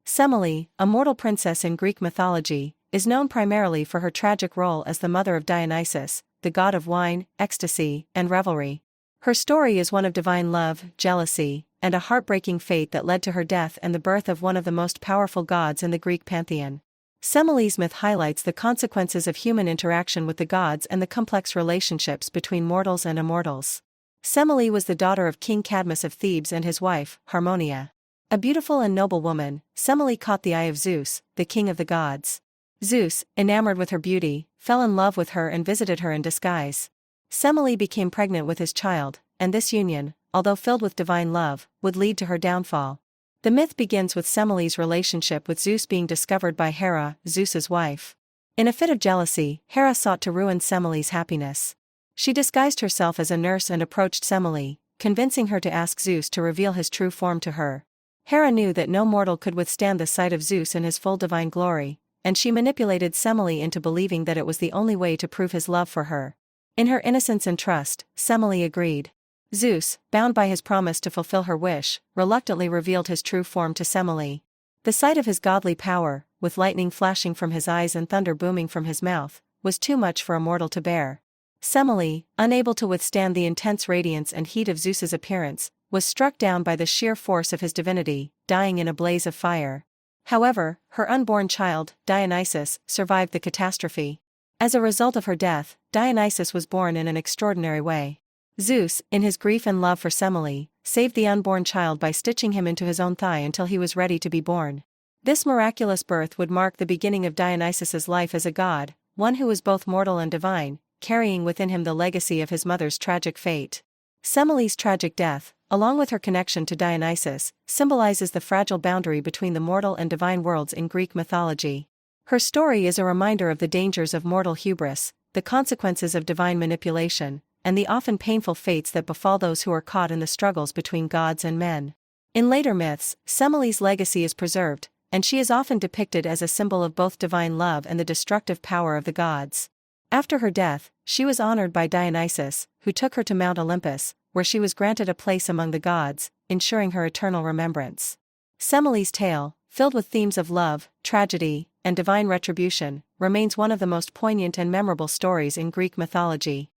Semele, a mortal princess in Greek mythology, is known primarily for her tragic role as the mother of Dionysus, the god of wine, ecstasy, and revelry. Her story is one of divine love, jealousy, and a heartbreaking fate that led to her death and the birth of one of the most powerful gods in the Greek pantheon. Semele's myth highlights the consequences of human interaction with the gods and the complex relationships between mortals and immortals. Semele was the daughter of King Cadmus of Thebes and his wife, Harmonia. A beautiful and noble woman, Semele caught the eye of Zeus, the king of the gods. Zeus, enamored with her beauty, fell in love with her and visited her in disguise. Semele became pregnant with his child, and this union, although filled with divine love, would lead to her downfall. The myth begins with Semele's relationship with Zeus being discovered by Hera, Zeus's wife. In a fit of jealousy, Hera sought to ruin Semele's happiness. She disguised herself as a nurse and approached Semele, convincing her to ask Zeus to reveal his true form to her. Hera knew that no mortal could withstand the sight of Zeus in his full divine glory, and she manipulated Semele into believing that it was the only way to prove his love for her. In her innocence and trust, Semele agreed. Zeus, bound by his promise to fulfill her wish, reluctantly revealed his true form to Semele. The sight of his godly power, with lightning flashing from his eyes and thunder booming from his mouth, was too much for a mortal to bear. Semele, unable to withstand the intense radiance and heat of Zeus's appearance, was struck down by the sheer force of his divinity, dying in a blaze of fire. However, her unborn child, Dionysus, survived the catastrophe. As a result of her death, Dionysus was born in an extraordinary way. Zeus, in his grief and love for Semele, saved the unborn child by stitching him into his own thigh until he was ready to be born. This miraculous birth would mark the beginning of Dionysus's life as a god, one who was both mortal and divine, carrying within him the legacy of his mother's tragic fate. Semele's tragic death, along with her connection to Dionysus, symbolizes the fragile boundary between the mortal and divine worlds in Greek mythology. Her story is a reminder of the dangers of mortal hubris, the consequences of divine manipulation, and the often painful fates that befall those who are caught in the struggles between gods and men. In later myths, Semele's legacy is preserved, and she is often depicted as a symbol of both divine love and the destructive power of the gods. After her death, she was honored by Dionysus, who took her to Mount Olympus, where she was granted a place among the gods, ensuring her eternal remembrance. Semele's tale, filled with themes of love, tragedy, and divine retribution, remains one of the most poignant and memorable stories in Greek mythology.